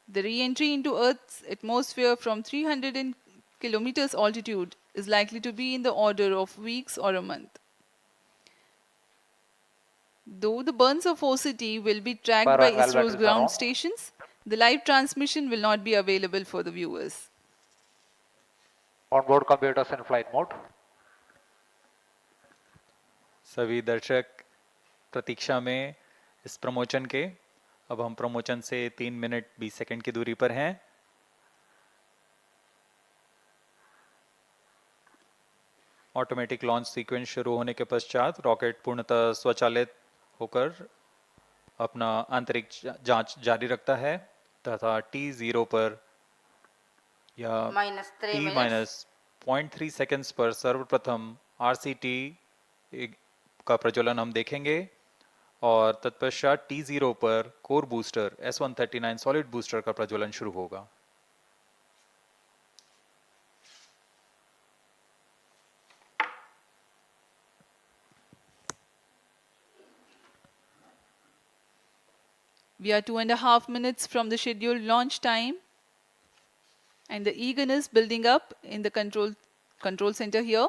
The re-entry into Earth's atmosphere from 300 kilometers altitude is likely to be in the order of weeks or a month. Though the burns of OCT will be tracked by ISRO's ground stations, the live transmission will not be available for the viewers. Onboard computers in flight mode. सभी दर्शक प्रतीक्षा में इस promotion के। अब हम promotion से 3 minute 20 second की दूरी पर हैं। ऑटोमेटिक लॉन्च सीक्वेंस शुरू होने के पश्चात रॉकेट पूर्णतः स्वचालित होकर अपना आंतरिक जांच जारी रखता है तथा T0 पर या T-0.3 सेकंड्स पर सर्वप्रथम RCT का प्रज्वलन हम देखेंगे और तत्पश्चात T0 पर core booster S139 solid booster का प्रज्वलन शुरू होगा। We are 2.5 minutes from the scheduled launch time, and the eagerness building up in the control center here.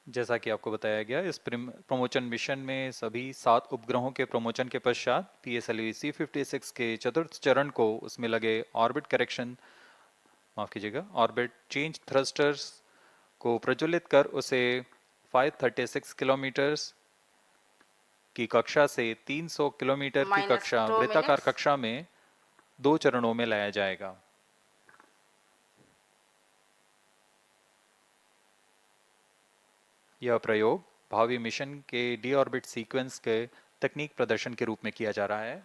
जैसा कि आपको बताया गया, इस प्रमोशन मिशन में सभी 7 उपग्रहों के प्रमोशन के पश्चात PSLV-C56 के चतुर्थ चरण को उसमें लगे ऑर्बिट चेंज थ्रस्टर्स को प्रज्वलित कर उसे 536 किलोमीटर की कक्षा से 300 किलोमीटर की कक्षा वृत्ताकार कक्षा में 2 चरणों में लाया जाएगा। यह प्रयोग भावी मिशन के डी ऑर्बिट सीक्वेंस के तकनीक प्रदर्शन के रूप में किया जा रहा है।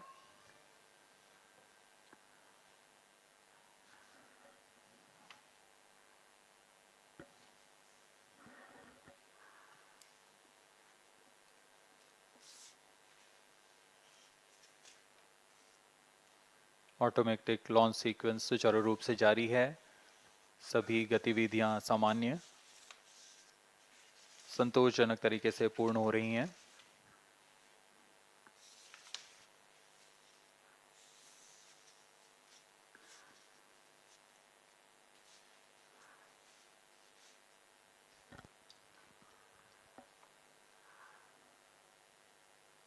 ऑटोमेटिक लॉन्च सीक्वेंस सुचारू रूप से जारी है। सभी गतिविधियां सामान्य संतोषजनक तरीके से पूर्ण हो रही हैं।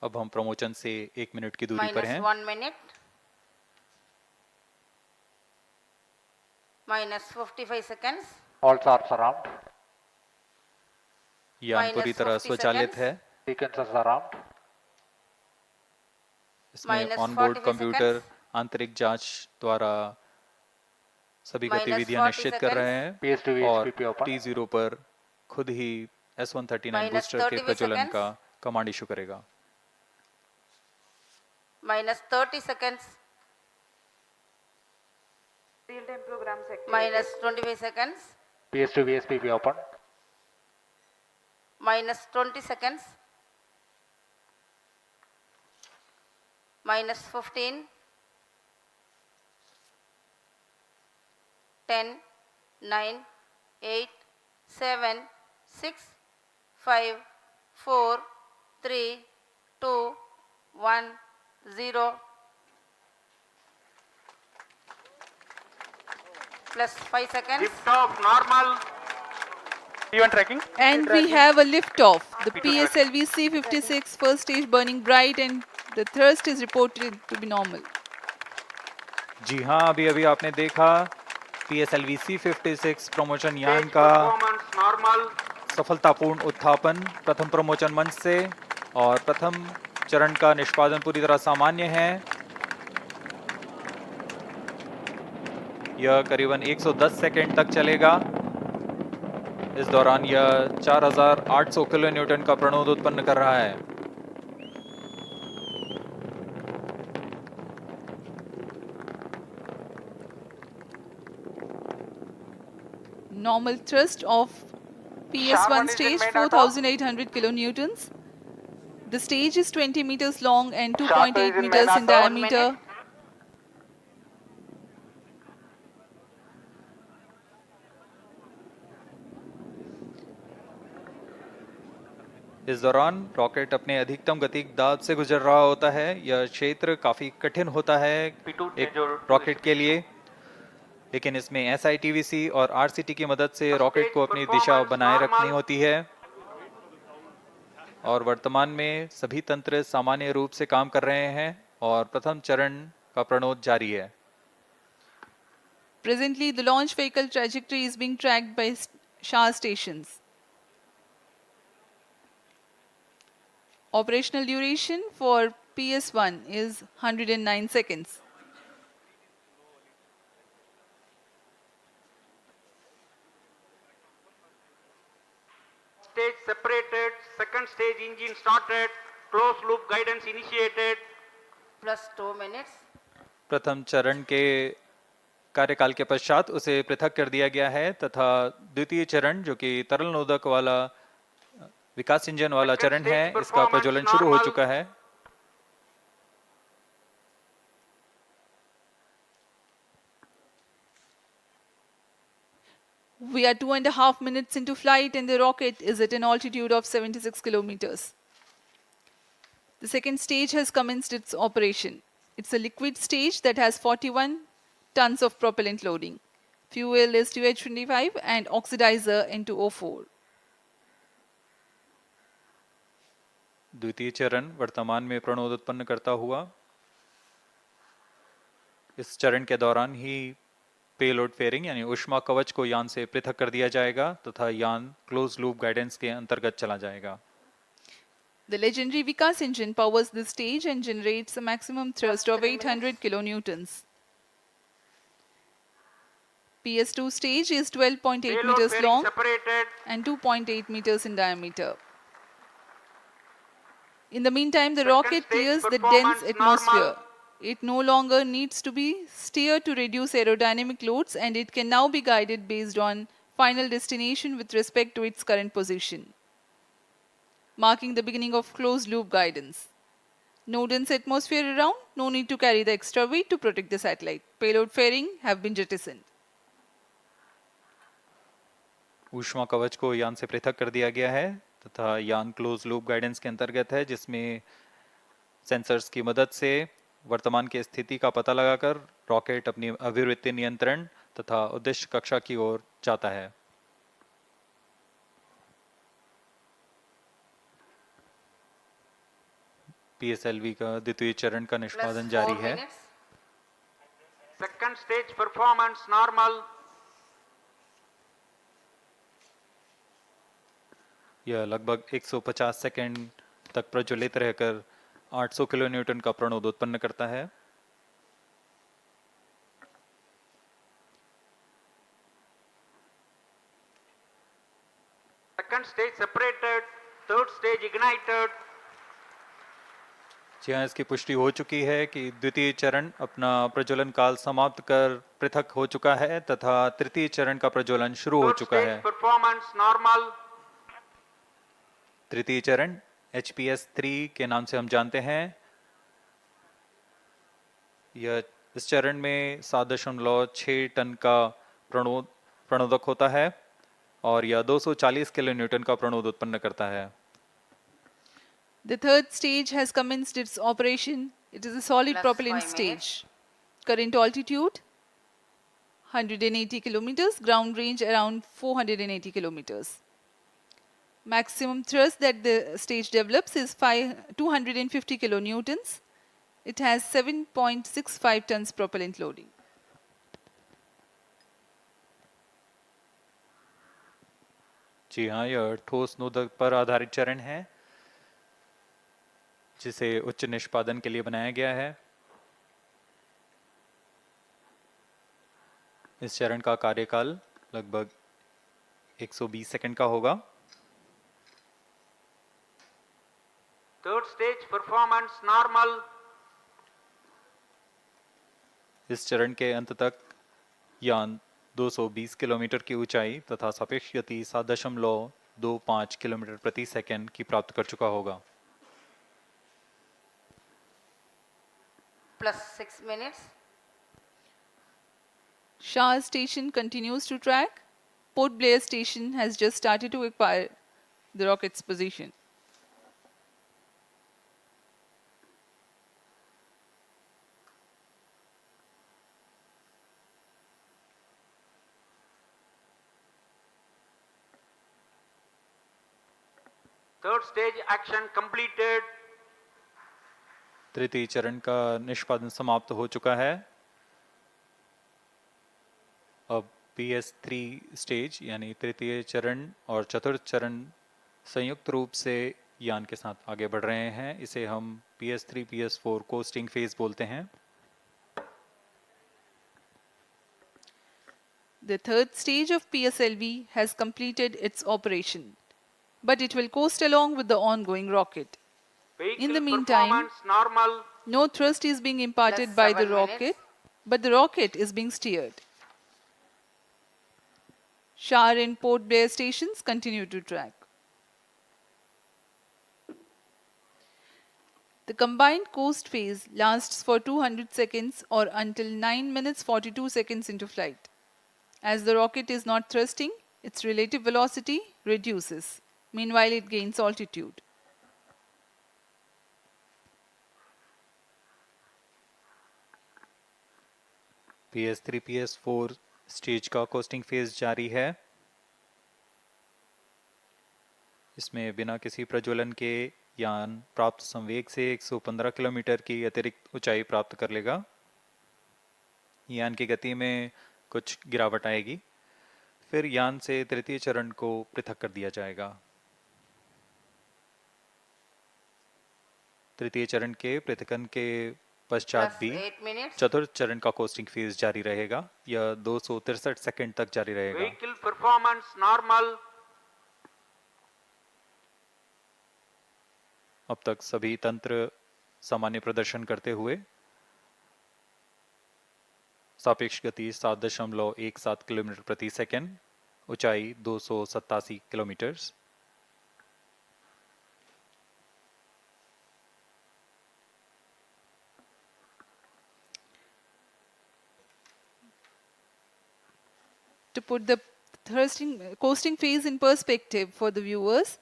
अब हम प्रमोशन से 1 मिनट की दूरी पर हैं। -1 minute, -55 seconds. All charts around. यान पूरी तरह स्वचालित है। Sequences around. इसमें ऑनबोर्ड कंप्यूटर आंतरिक जांच द्वारा सभी गतिविधियां निश्चित कर रहे हैं और T0 पर खुद ही S139 बूस्टर के प्रज्वलन का कमांड इशू करेगा। -30 seconds. Real time program sector. -25 seconds. PS2 open. -20 seconds. -15. 10, 9, 8, 7, 6, 5, 4, 3, 2, 1, 0. Plus 5 seconds. Lift off normal. Event tracking. And we have a lift-off. The PSLV-C56 first stage burning bright and the thrust is reported to be normal. जी हाँ, अभी अभी आपने देखा PSLV-C56 promotion यान का सफलतापूर्ण उत्थापन प्रथम promotion मंच से और प्रथम चरण का निष्पादन पूरी तरह सामान्य है। यह करीबन 110 सेकंड तक चलेगा। इस दौरान यह 4800 किलो न्यूटन का प्रणोद उत्पन्न कर रहा है। Normal thrust of PS1 stage 4800 kilonewtons. The stage is 20 meters long and 2.8 meters in diameter. इस दौरान रॉकेट अपने अधिकतम गतिक दाब से गुजर रहा होता है। यह क्षेत्र काफी कठिन होता है P2 एक change over to रॉकेट के P2. लिए, लेकिन इसमें SITVC और RCT की मदद से रॉकेट Stage को अपनी दिशा performance बनाए रखनी normal. होती है और वर्तमान में सभी तंत्र सामान्य रूप से काम कर रहे हैं और प्रथम चरण का प्रणोद जारी है। Presently, the launch vehicle trajectory is being tracked by SHAR stations. Operational duration for PS1 is 109 seconds. Stage separated, second stage engine started, closed loop guidance initiated. plus 2 minutes. प्रथम चरण के कार्यकाल के पश्चात उसे पृथक कर दिया गया है तथा द्वितीय चरण जो कि तरल नोदक वाला विकास इंजन वाला Second चरण stage है, इसका performance प्रज्वलन शुरू हो normal. चुका है। We are 2.5 minutes into flight and the rocket is at an altitude of 76 kilometers. The second stage has commenced its operation. It's a liquid stage that has 41 tons of propellant loading. Fuel is 2H25 and oxidizer N2O4. द्वितीय चरण वर्तमान में प्रणोद उत्पन्न करता हुआ। इस चरण के दौरान ही पेलोड फेयरिंग यानी ऊष्मा कवच को यान से पृथक कर दिया जाएगा तथा यान क्लोज लूप गाइडेंस के अंतर्गत चला जाएगा। The legendary Vikas engine powers this stage and generates a maximum thrust of 800 kilonewtons. PS2 stage is 12.8 Payload meters fairing long separated. and 2.8 meters in diameter. In the meantime, the Second rocket stage clears the performance dense atmosphere. normal. It no longer needs to be steered to reduce aerodynamic loads and it can now be guided based on final destination with respect to its current position, marking the beginning of closed loop guidance. No dense atmosphere around, no need to carry the extra weight to protect the satellite. Payload fairing have been jettisoned. ऊष्मा कवच को यान से पृथक कर दिया गया है तथा यान क्लोज लूप गाइडेंस के अंतर्गत है, जिसमें सेंसर्स की मदद से वर्तमान की स्थिति का पता लगाकर रॉकेट अपनी अभिवृत्ति नियंत्रण तथा उद्देश्य कक्षा की ओर जाता है। PSLV का द्वितीय चरण का Plus निष्पादन 4 जारी है। minutes. Second stage performance normal. यह लगभग 150 सेकंड तक प्रज्वलित रहकर 800 किलो न्यूटन का प्रणोद उत्पन्न करता है। Second stage separated, third stage ignited. जी हाँ, इसकी पुष्टि हो चुकी है कि द्वितीय चरण अपना प्रज्वलन काल समाप्त कर पृथक हो चुका है तथा तृतीय चरण का प्रज्वलन शुरू हो Third चुका stage है। performance normal. तृतीय चरण HPS-3 के नाम से हम जानते हैं। यह इस चरण में 7.6 टन का प्रणोदक होता है और यह 240 किलो न्यूटन का प्रणोद उत्पन्न करता है। The third stage has commenced its operation. It is a solid Plus propellant 5 stage. minutes. Current altitude 180 kilometers, ground range around 480 kilometers. Maximum thrust that the stage develops is 250 kilonewtons. It has 7.65 tons propellant loading. जी हाँ, यह ठोस नोदक पर आधारित चरण है जिसे उच्च निष्पादन के लिए बनाया गया है। इस चरण का कार्यकाल लगभग 120 सेकंड का होगा। Third stage performance normal. इस चरण के अंत तक यान 220 किलोमीटर की ऊंचाई तथा सापेक्ष गति 7.25 किलोमीटर प्रति सेकंड की प्राप्त कर चुका होगा। Plus 6 minutes. Shah station continues to track. Port Blair station has just started to acquire the rocket's position. Third stage action completed. तृतीय चरण का निष्पादन समाप्त हो चुका है। अब PS3 स्टेज यानी तृतीय चरण और चतुर्थ चरण संयुक्त रूप से यान के साथ आगे बढ़ रहे हैं। इसे हम PS3 PS4 कोस्टिंग फेज बोलते हैं। The third stage of PSLV has completed its operation, but it will coast along with the ongoing rocket. Vehicle In the meantime, performance normal. no thrust is being imparted Plus by the 7 minutes. rocket, but the rocket is being steered. SAR and Port Blair stations continue to track. The combined coast phase lasts for 200 seconds or until 9 minutes 42 seconds into flight. As the rocket is not thrusting, its relative velocity reduces. Meanwhile, it gains altitude. PS3 PS4 stage का costing phase जारी है। इसमें बिना किसी प्रज्वलन के यान प्राप्त संवेग से 115 किलोमीटर की अतिरिक्त ऊंचाई प्राप्त कर लेगा। यान की गति में कुछ गिरावट आएगी, फिर यान से तृतीय चरण को पृथक कर दिया जाएगा। तृतीय चरण के पृथकन के पश्चात Plus भी 8 minutes. चतुर्थ चरण का कोस्टिंग फेज जारी रहेगा। यह 263 सेकंड तक जारी रहेगा। Vehicle performance normal. अब तक सभी तंत्र सामान्य प्रदर्शन करते हुए सापेक्ष गति 7.17 किलोमीटर प्रति सेकंड, ऊंचाई 287 kilometre. To put the coasting phase in perspective for the viewers,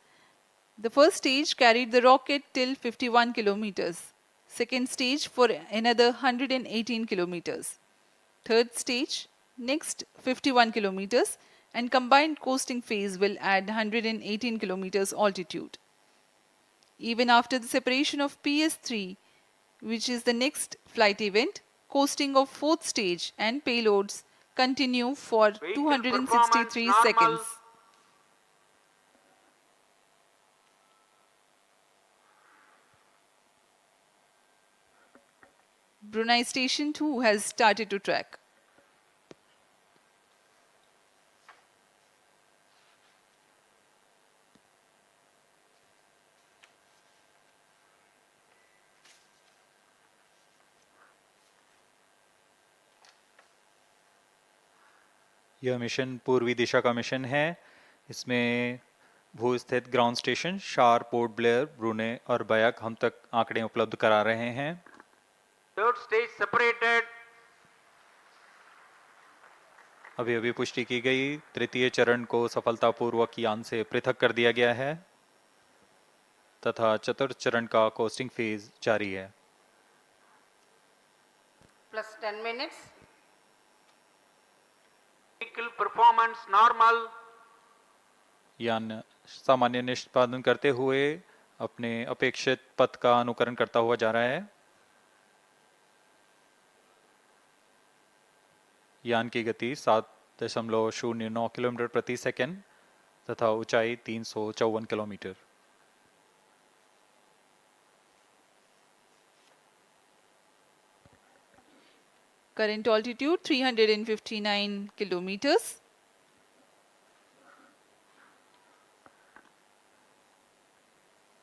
the first stage carried the rocket till 51 kilometers. Second stage for another 118 kilometers. Third stage, next 51 kilometers, and combined coasting phase will add 118 kilometers altitude. Even after the separation of PS3, which is the next flight event, coasting of fourth stage and payloads continue for Vehicle 263 performance seconds. normal. Brunei Station 2 has started to track. यह mission पूर्वी दिशा का mission है। इसमें भू स्थित ground station शार, port Blair, ब्रूने और बयाक हम तक आंकड़े उपलब्ध करा रहे हैं। Third stage separated. अभी अभी पुष्टि की गई, तृतीय चरण को सफलतापूर्वक यान से पृथक कर दिया गया है तथा चतुर्थ चरण का कोस्टिंग फेज जारी है। Plus 10 minutes. Vehicle performance normal. यान सामान्य निष्पादन करते हुए अपने अपेक्षित पथ का अनुकरण करता हुआ जा रहा है। यान की गति 7.09 किलोमीटर प्रति सेकंड तथा ऊंचाई 354 kilometre. Current altitude 359 kilometers.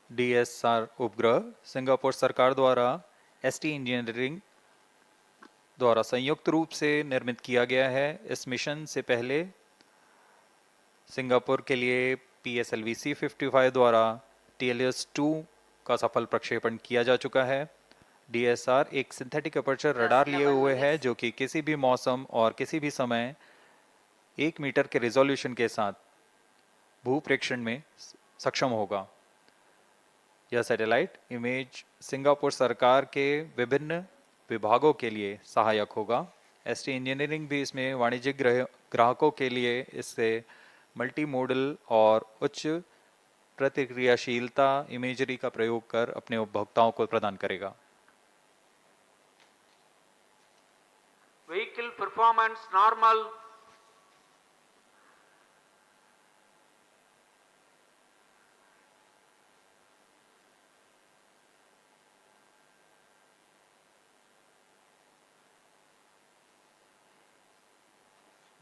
DSR उपग्रह सिंगापुर सरकार द्वारा ST इंजीनियरिंग द्वारा संयुक्त रूप से निर्मित किया गया है। इस मिशन से पहले सिंगापुर के लिए PSLV-C55 द्वारा TLS-2 का सफल प्रक्षेपण किया जा चुका है। DSR एक सिंथेटिक अपर्चर रडार लिए हुए है जो कि किसी भी मौसम और किसी भी समय 1 मीटर के रिजोल्यूशन के साथ भूप्रेक्षण में सक्षम होगा। यह सैटेलाइट इमेज सिंगापुर सरकार के विभिन्न विभागों के लिए सहायक होगा। ST इंजीनियरिंग भी इसमें वाणिज्यिक ग्राहकों के लिए इससे मल्टी मॉडल और उच्च प्रतिक्रियाशीलता इमेजरी का प्रयोग कर अपने उपभोक्ताओं को प्रदान करेगा। Vehicle performance normal.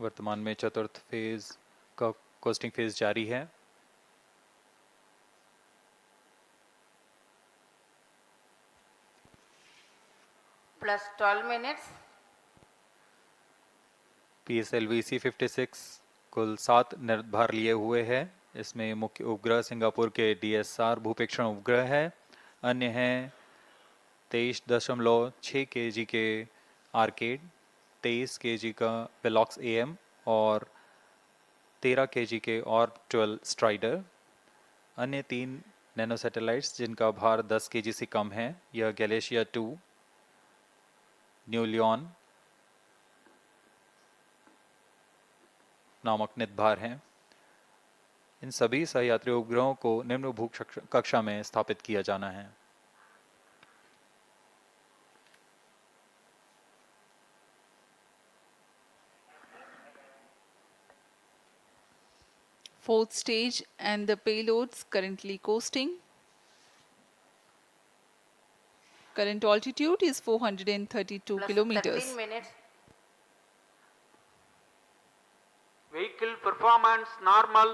वर्तमान में चतुर्थ फेज का कोस्टिंग फेज जारी है। plus 12 minutes. PSLV-C56 कुल 7 निर्धार लिए हुए है। इसमें मुख्य उपग्रह सिंगापुर के DS-SAR भूपेक्षण उपग्रह है। अन्य हैं 23.6 kg के आर्केड, 23 kg का वेलॉक्स AM और 13 kg के ऑर्बिटल स्ट्राइडर। अन्य 3 नैनो सैटेलाइट्स जिनका भार 10 kg से कम है, यह गैलेशिया 2, न्यू लियोन नामक नितभार हैं। इन सभी सहयात्री उपग्रहों को निम्न भू कक्षा में स्थापित किया जाना है। Fourth stage and the payloads currently coasting. Current altitude is 432 plus kilometers. 13 minutes. Vehicle performance normal.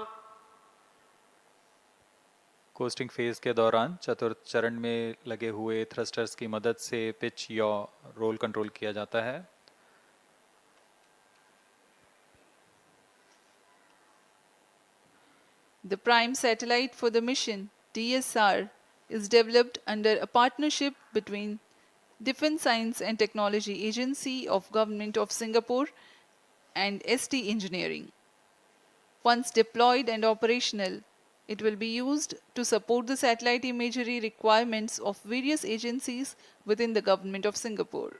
Costing phase के दौरान चतुर्थ चरण में लगे हुए थ्रस्टर्स की मदद से पिच या रोल कंट्रोल किया जाता है। The prime satellite for the mission, DS-SAR, is developed under a partnership between Defence Science and Technology Agency of Government of Singapore and ST Engineering. Once deployed and operational, it will be used to support the satellite imagery requirements of various agencies within the Government of Singapore.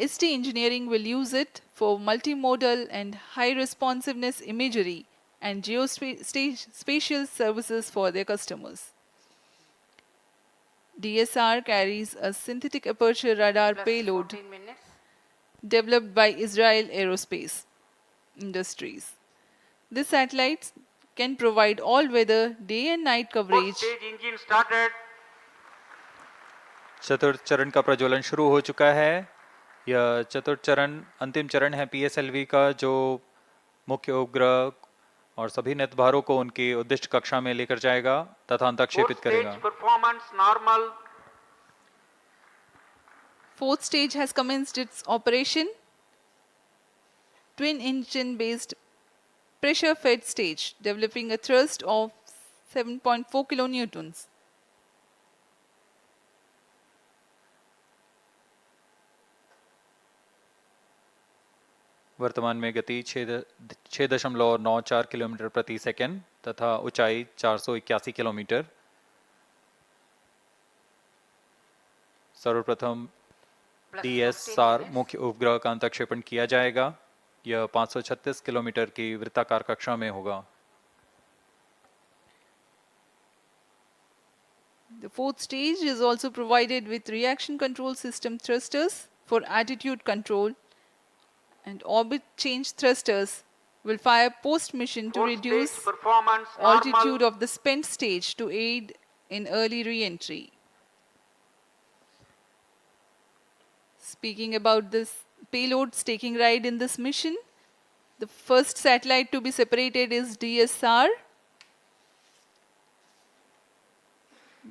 ST Engineering will use it for multimodal and high responsiveness imagery and geospatial services for their customers. DS-SAR carries a synthetic aperture radar Plus payload 14 minutes. developed by Israel Aerospace Industries. This satellite can provide all-weather day and night Fourth coverage. stage engine started. चतुर्थ चरण का प्रज्वलन शुरू हो चुका है। यह चतुर्थ चरण अंतिम चरण है PSLV का, जो मुख्य उपग्रह और सभी नेतभारों को उनकी उद्दिष्ट कक्षा में लेकर जाएगा तथा Fourth अंतक्षेपित stage करेगा। performance normal. Fourth stage has commenced its operation. Twin engine based pressure fed stage developing a thrust of 7.4 kilonewtons. वर्तमान में गति 6.94 किलोमीटर प्रति सेकंड तथा ऊंचाई 481 किलोमीटर। सर्वप्रथम Plus DS-SAR 15 minutes. मुख्य उपग्रह का अंतक्षेपण किया जाएगा। यह 536 किलोमीटर की वृत्ताकार कक्षा में होगा। The fourth stage is also provided with reaction control system thrusters for attitude control, and orbit change thrusters will fire post-mission to Fourth reduce stage performance altitude normal. of the spent stage to aid in early re-entry. Speaking about this payloads taking ride in this mission, the first satellite to be separated is DS-SAR.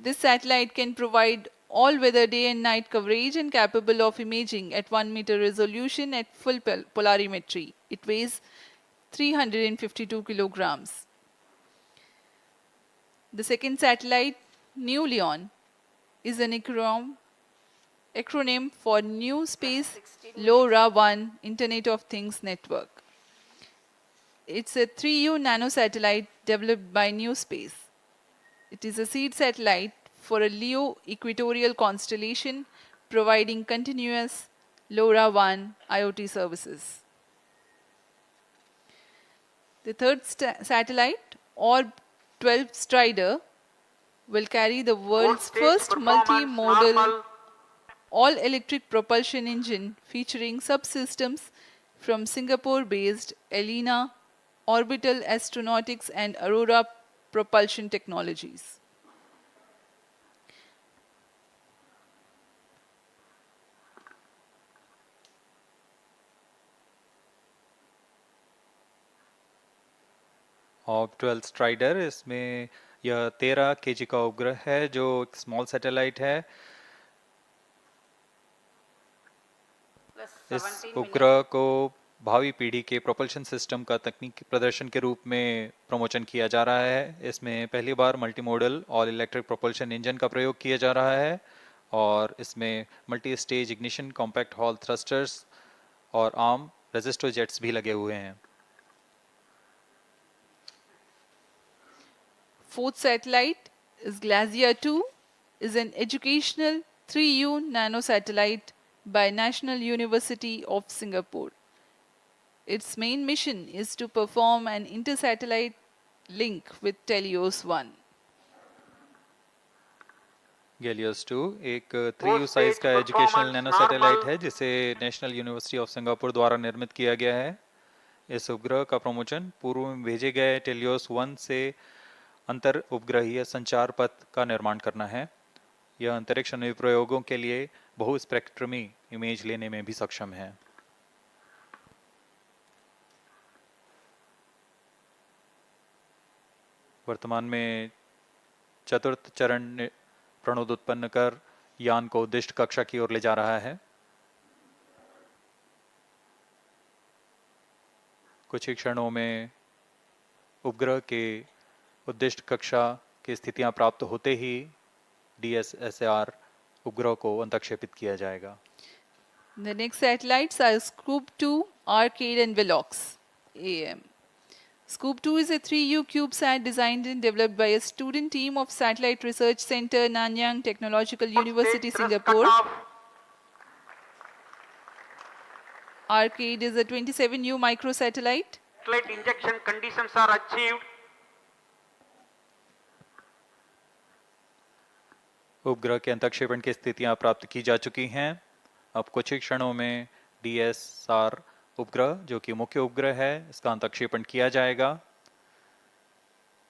This satellite can provide all-weather day and night coverage and capable of imaging at 1 meter resolution at full polarimetry. It weighs 352 kilograms. The second satellite, New Leon, is an acronym for New Space 16 LoRaWAN Internet of Things Network. It's a 3U nanosatellite developed by New Space. It is a seed satellite for a LEO equatorial constellation providing continuous LoRaWAN IoT services. The third satellite, Orb 12 Strider will carry the world's stage first performance multimodal normal. all-electric propulsion engine featuring subsystems from Singapore-based Elena Orbital Astronautics and Aurora Propulsion Technologies. Op 12 strider, इसमें यह 13 KG का उपग्रह है जो एक small satellite है। plus इस 17 उपग्रह minutes. को भावी पीढ़ी के प्रोपल्शन सिस्टम का तकनीकी प्रदर्शन के रूप में प्रमोशन किया जा रहा है। इसमें पहली बार multi model all electric propulsion engine का प्रयोग किया जा रहा है और इसमें multi stage ignition, compact hall thrusters और आर्म रेजिस्टर जेट्स भी लगे हुए हैं। Fourth satellite is Glacier 2, is an educational 3U nanosatellite by National University of Singapore. Its main mission is to perform an inter-satellite link with Telios 1. गैलियस 2 एक 3U size का educational nano satellite है जिसे national university of Singapore द्वारा निर्मित किया गया है। इस उपग्रह का प्रमोशन पूर्व में भेजे गए टेलियोस 1 से अंतर उपग्रहीय संचार पथ का निर्माण करना है। यह अंतरिक्ष अनुप्रयोगों के लिए बहु स्पेक्ट्रमी इमेज लेने में भी सक्षम है। वर्तमान में चतुर्थ चरण प्रणोद उत्पन्न कर यान को उद्दिष्ट कक्षा की ओर ले जा रहा है। कुछ ही क्षणों में उपग्रह के उद्दिष्ट कक्षा की स्थितियां प्राप्त होते ही DS-SAR उपग्रह को अंतक्षेपित किया जाएगा। The next satellites are Scoop 2, Arcade and Velox AM. Scoop 2 is a 3U CubeSat designed and developed by a student team of Satellite Research Center, Nanyang Technological University, Singapore. Arcade is a 27U microsatellite. Satellite injection conditions are achieved. उपग्रह के अंतक्षेपण की स्थितियां प्राप्त की जा चुकी हैं। अब कुछ ही क्षणों में DS-SAR उपग्रह, जो कि मुख्य उपग्रह है, इसका अंतक्षेपण किया जाएगा।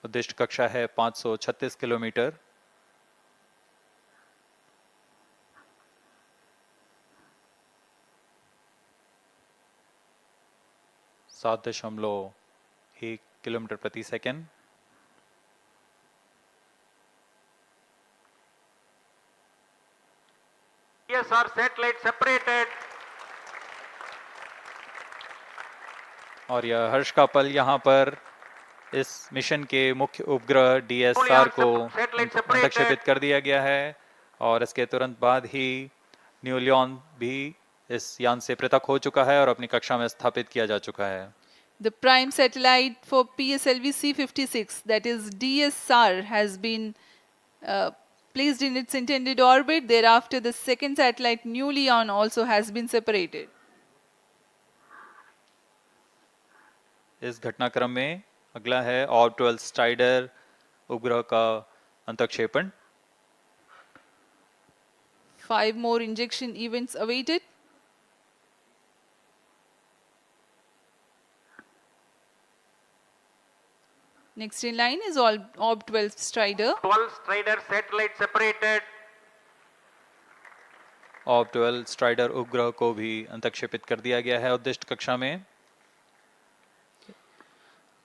उद्दिष्ट कक्षा है 536 किलोमीटर। सात 7.1 किलोमीटर प्रति सेकंड। PSR satellite separated. और यह हर्ष का पल यहाँ पर इस मिशन के मुख्य उपग्रह DS-SAR को अंतक्षेपित कर दिया गया है और इसके तुरंत बाद ही न्यूलियन भी इस यान से पृथक हो चुका है और अपनी कक्षा में स्थापित किया जा चुका है। The prime satellite for PSLV-C56, that is DS-SAR, has been placed in its intended orbit. Thereafter, the second satellite, Nulion, also has been separated. इस घटनाक्रम में अगला है ऑप 12 स्ट्राइडर उपग्रह का अंतक्षेपण। 5 more injection events awaited. Next in line is Orb 12 Strider. 12 Strider satellite separated. Op 12 strider उपग्रह को भी अंतक्षेपित कर दिया गया है उद्दिष्ट कक्षा में।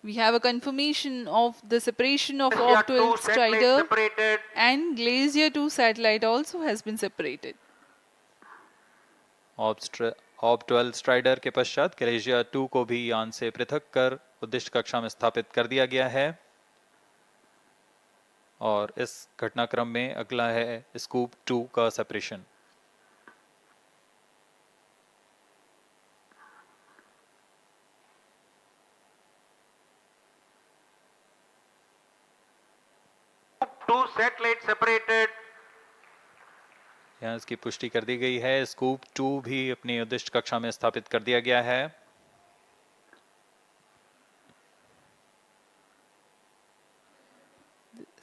We have a confirmation of the separation of Glacier Orb 12 2 satellite Strider, separated. and Glacier 2 satellite also has been separated. Op 12 strider के पश्चात ग्लेशियर 2 को भी यान से पृथक कर उद्दिष्ट कक्षा में स्थापित कर दिया गया है और इस घटनाक्रम में अगला है स्कूप 2 का सेपरेशन। Two satellite separated. यहाँ इसकी पुष्टि कर दी गई है। स्कूप 2 भी अपनी उद्दिष्ट कक्षा में स्थापित कर दिया गया है।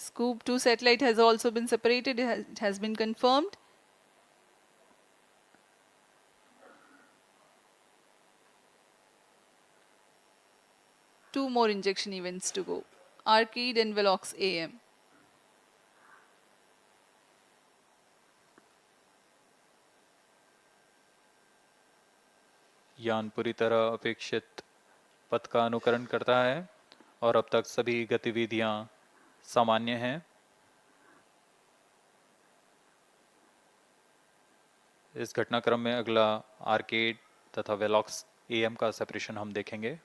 Scoop 2 satellite has also been separated. It has been confirmed. Two more injection events to go. Arcade and Velox AM. यान पूरी तरह अपेक्षित पथ का अनुकरण करता है और अब तक सभी गतिविधियां सामान्य हैं। इस घटनाक्रम में अगला आर्केड तथा वेलॉक्स एएम का सेपरेशन हम देखेंगे।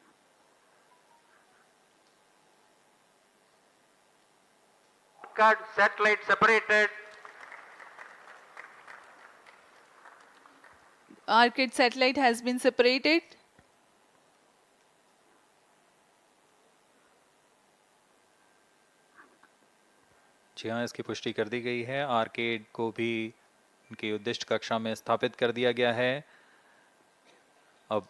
Satellite separated. Arcade satellite has been separated. जी हाँ, इसकी पुष्टि कर दी गई है। आर्केड को भी उनकी उद्दिष्ट कक्षा में स्थापित कर दिया गया है। अब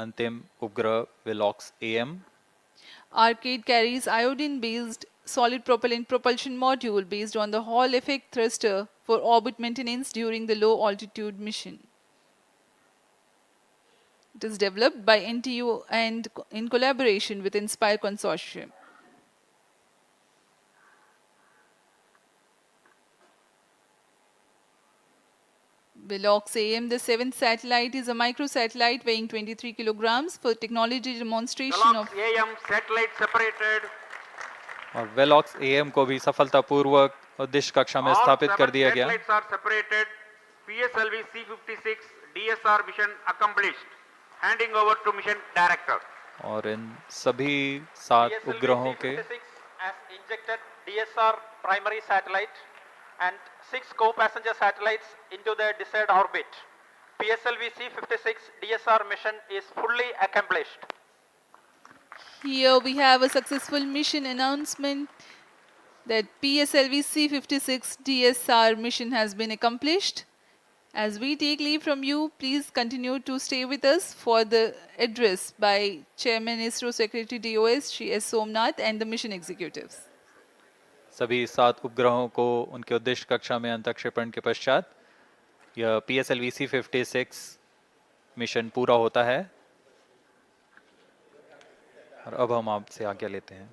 अंतिम उपग्रह Velox am. Arcade carries iodine-based solid propellant propulsion module based on the Hall effect thruster for orbit maintenance during the low altitude mission. It is developed by NTU and in collaboration with Inspire Consortium. Velox AM, the seventh satellite, is a microsatellite weighing 23 kilograms for technology demonstration of Velox AM satellite separated. और Velox am को भी सफलतापूर्वक उद्दिष्ट कक्षा में All स्थापित कर 7 दिया गया। satellites are separated. PSLV-C56 DS-SAR mission accomplished. Handing over to mission director. और इन सभी 7 उपग्रहों के PSLV-C56 has injected DSR primary satellite and 6 co-passenger satellites into their desired orbit. PSLV-C56 DSR mission is fully accomplished. Here we have a successful mission announcement that PSLV-C56 DS-SAR mission has been accomplished. As we take leave from you, please continue to stay with us for the address by Chairman ISRO Secretary DOS Shri S. Somnath and the mission executives. सभी 7 उपग्रहों को उनके उद्दिष्ट कक्षा में अंतःक्षेपण के पश्चात यह PSLV-C56 मिशन पूरा होता है और अब हम आपसे आज्ञा लेते हैं।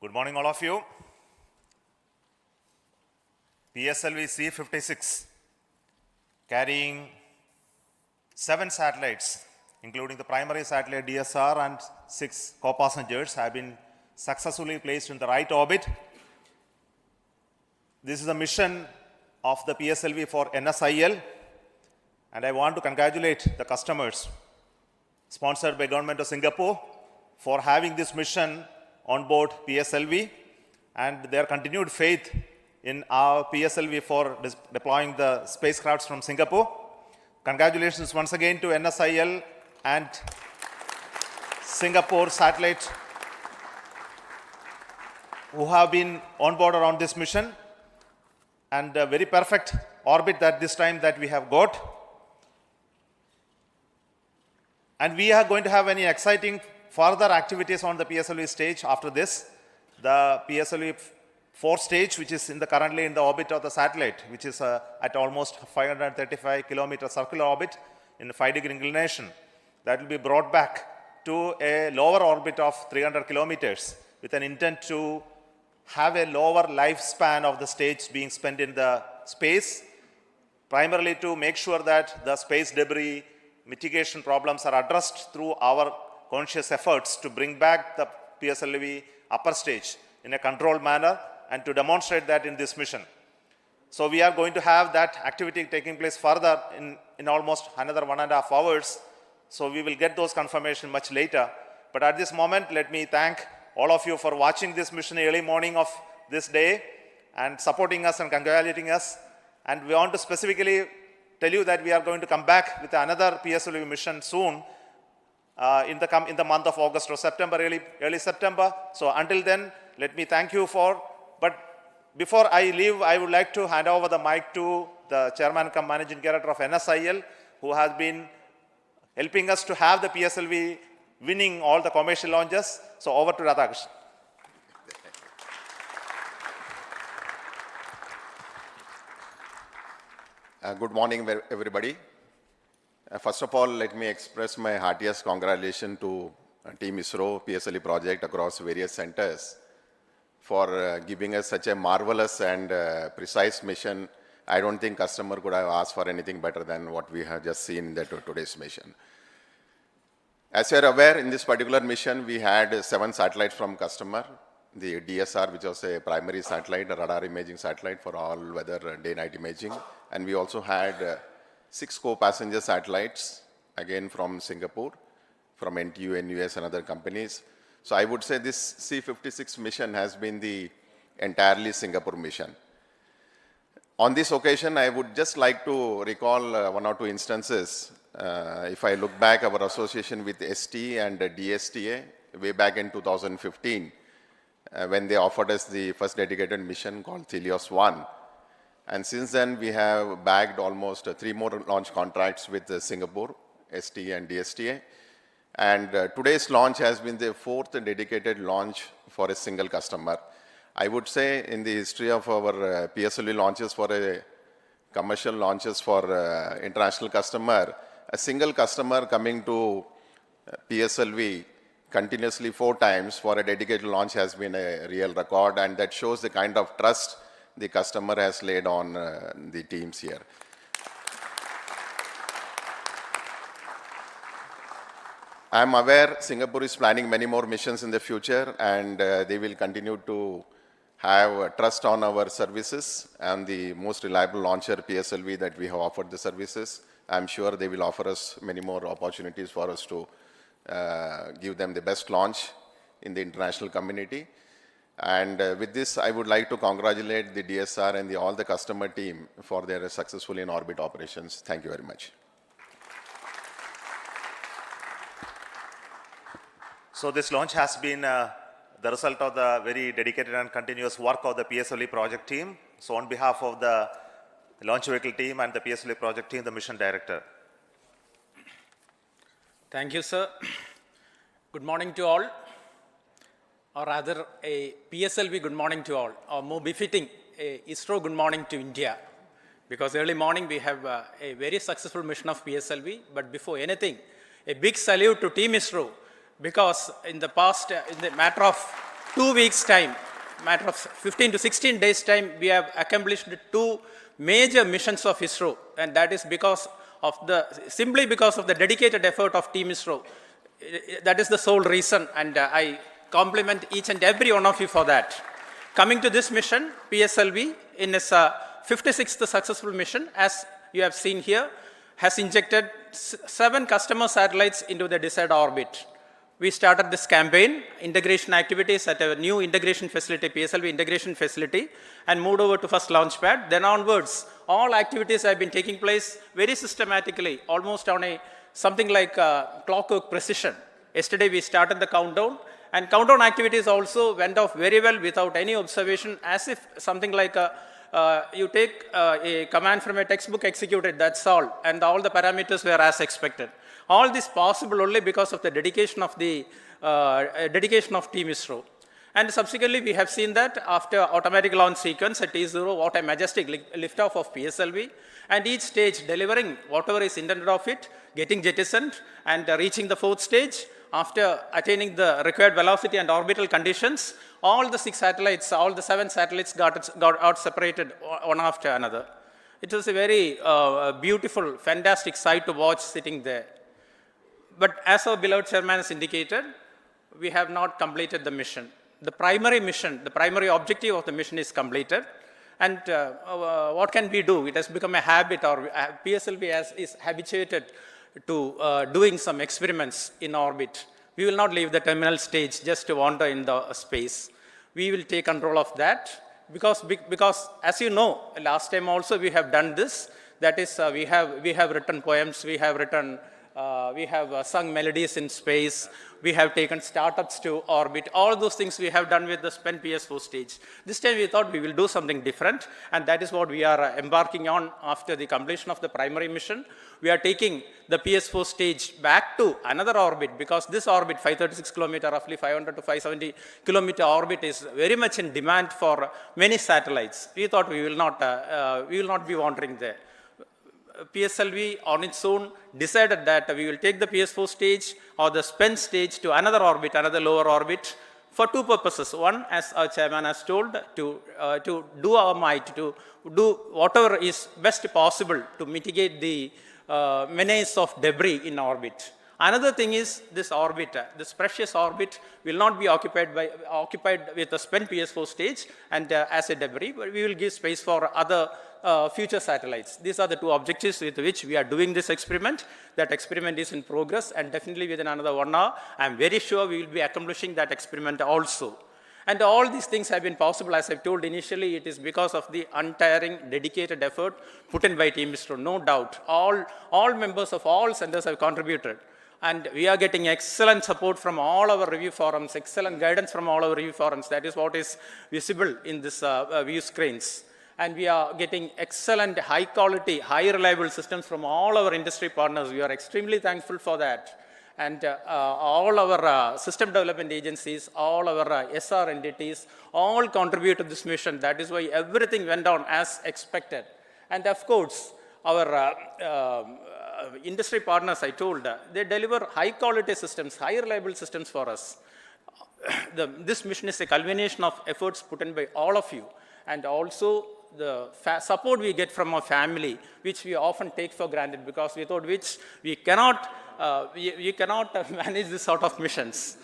Good morning, all of you. PSLV-C56, carrying 7 satellites, including the primary satellite DSR and 6 co-passengers, have been successfully placed in the right orbit. This is a mission of the PSLV for NSIL, and I want to congratulate the customers sponsored by Government of Singapore for having this mission on board PSLV and their continued faith in our PSLV for deploying the spacecrafts from Singapore. Congratulations once again to NSIL and Singapore satellite who have been on board around this mission, and a very perfect orbit that this time that we have got. And we are going to have any exciting further activities on the PSLV stage after this. The PSLV 4 stage, which is currently in the orbit of the satellite, which is at almost 535 kilometer circular orbit in 5-degree inclination, that will be brought back to a lower orbit of 300 kilometers with an intent to have a lower lifespan of the stage being spent in the space, primarily to make sure that the space debris mitigation problems are addressed through our conscious efforts to bring back the PSLV upper stage in a controlled manner and to demonstrate that in this mission. So we are going to have that activity taking place further in almost another 1.5 hours. So we will get those confirmation much later. But at this moment, let me thank all of you for watching this mission early morning of this day and supporting us and congratulating us. And we want to specifically tell you that we are going to come back with another PSLV mission soon in the month of August or September, early September. So until then, let me thank you for. But before I leave, I would like to hand over the mic to the Chairman cum Managing Director of NSIL, who has been helping us to have the PSLV winning all the commercial launches. So over to Radhakrishnan. Good morning, everybody. First of all, let me express my heartiest congratulations to Team ISRO PSLV project across various centers for giving us such a marvelous and precise mission. I don't think customer could have asked for anything better than what we have just seen in today's mission. As you are aware, in this particular mission, we had 7 satellites from customer. The DS-SAR, which was a primary satellite, a radar imaging satellite for all weather day-night imaging. And we also had 6 co-passenger satellites, again from Singapore, from NTU, NUS and other companies. So I would say this C56 mission has been the entirely Singapore mission. On this occasion, I would just like to recall 1 or 2 instances. If I look back, our association with ST and DSTA way back in 2015, when they offered us the first dedicated mission called Helios 1. And since then, we have bagged almost 3 more launch contracts with Singapore, ST and DSTA. And today's launch has been the 4th dedicated launch for a single customer. I would say in the history of our PSLV launches for a commercial launches for international customer, a single customer coming to PSLV continuously 4 times for a dedicated launch has been a real record, and that shows the kind of trust the customer has laid on the teams here. I am aware Singapore is planning many more missions in the future, and they will continue to have trust on our services and the most reliable launcher PSLV that we have offered the services. I am sure they will offer us many more opportunities for us to give them the best launch in the international community. And with this, I would like to congratulate the DS-SAR and all the customer team for their successful in-orbit operations. Thank you very much. So this launch has been the result of the very dedicated and continuous work of the PSLV project team. So on behalf of the launch vehicle team and the PSLV project team, the mission director. Thank you, sir. Good morning to all, or rather a PSLV good morning to all, or more befitting a ISRO good morning to India. Because early morning we have a very successful mission of PSLV, but before anything, a big salute to Team ISRO, because in the past, in the matter of 2 weeks time, matter of 15 to 16 days time, we have accomplished 2 major missions of ISRO, and that is because of simply because of the dedicated effort of Team ISRO. That is the sole reason, and I compliment each and every one of you for that. Coming to this mission, PSLV, in its 56th successful mission, as you have seen here, has injected 7 customer satellites into the desired orbit. We started this campaign, integration activities at a new integration facility, PSLV integration facility, and moved over to first launch pad. Then onwards, all activities have been taking place very systematically, almost on something like clockwork precision. Yesterday we started the countdown, and countdown activities also went off very well without any observation, as if something like you take a command from a textbook, execute it, that's all, and all the parameters were as expected. All this possible only because of the dedication of Team ISRO. And subsequently, we have seen that after automatic launch sequence at T0, what a majestic liftoff of PSLV, and each stage delivering whatever is intended of it, getting jettisoned and reaching the 4th stage. After attaining the required velocity and orbital conditions, all the 6 satellites, all the 7 satellites got out separated one after another. It was a very beautiful, fantastic sight to watch sitting there. But as our beloved chairman has indicated, we have not completed the mission. The primary mission, the primary objective of the mission is completed. And what can we do? It has become a habit, or PSLV is habituated doing some experiments in orbit. We will not leave the terminal stage just to wander in the space. We will take control of that because as you know, last time also we have done this. That is, we have written poems, we have sung melodies in space, we have taken startups to orbit. All those things we have done with the spent PS4 stage. This time we thought we will do something different, and that is what we are embarking on after the completion of the primary mission. We are taking the PS4 stage back to another orbit, because this orbit, 536 kilometer, roughly 500 to 570 kilometer orbit, is very much in demand for many satellites. We thought we will not be wandering there. PSLV on its own decided that we will take the PS4 stage or the spent stage to another orbit, another lower orbit, for two purposes. One, as our chairman has told, to do our might, to do whatever is best possible to mitigate the menace of debris in orbit. Another thing is this orbit, this precious orbit will not be occupied with the spent PS4 stage and as a debris, but we will give space for other future satellites. These are the two objectives with which we are doing this experiment. That experiment is in progress, and definitely within another 1 hour, I am very sure we will be accomplishing that experiment also. And all these things have been possible, as I told initially, it is because of the untiring, dedicated effort put in by Team ISRO, no doubt. All members of all centers have contributed. And we are getting excellent support from all our review forums, excellent guidance from all our review forums. That is what is visible in this view screens. And we are getting excellent, high quality, high reliable systems from all our industry partners. We are extremely thankful for that. And all our system development agencies, all our SR entities, all contribute to this mission. That is why everything went on as expected. And of course, our industry partners, I told, they deliver high quality systems, high reliable systems for us. This mission is a culmination of efforts put in by all of you, and also the support we get from our family, which we often take for granted, because without which we cannot manage this sort of missions.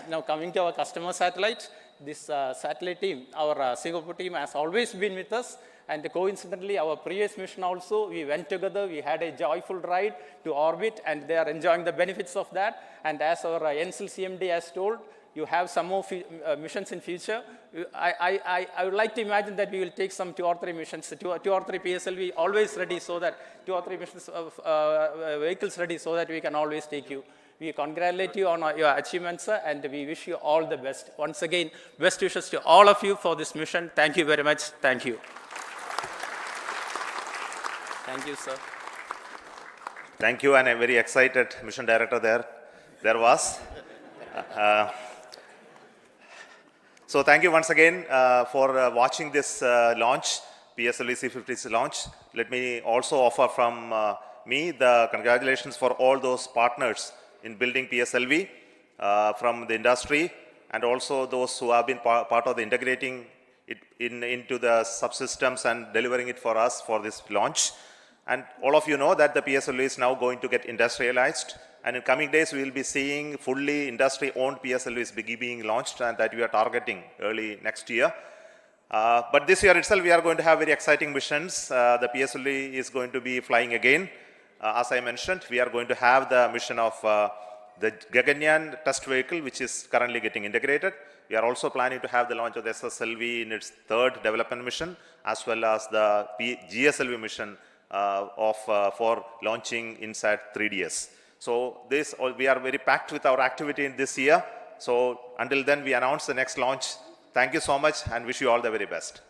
Now coming to our customer satellite, this satellite team, our Singapore team, has always been with us. And coincidentally, our previous mission also, we went together, we had a joyful ride to orbit, and they are enjoying the benefits of that. And as our NCL CMD has told, you have some more missions in future. I would like to imagine that we will take some 2 or 3 missions, 2 or 3 PSLV always ready, so that 2 or 3 missions of vehicles ready, so that we can always take you. We congratulate you on your achievements, and we wish you all the best. Once again, best wishes to all of you for this mission. Thank you very much. Thank you. Thank you, sir. Thank you, and I'm very excited mission director there was. So thank you once again for watching this launch, PSLV-C56 launch. Let me also offer from me the congratulations for all those partners in building PSLV from the industry, and also those who have been part of the integrating it into the subsystems and delivering it for us for this launch. And all of you know that the PSLV is now going to get industrialized, and in coming days we will be seeing fully industry-owned PSLVs being launched, and that we are targeting early next year. But this year itself we are going to have very exciting missions. The PSLV is going to be flying again. As I mentioned, we are going to have the mission of the Gaganyaan test vehicle, which is currently getting integrated. We are also planning to have the launch of the SSLV in its 3rd development mission, as well as the GSLV mission for launching inside 3DS. So we are very packed with our activity in this year. So until then, we announce the next launch. Thank you so much, and wish you all the very best.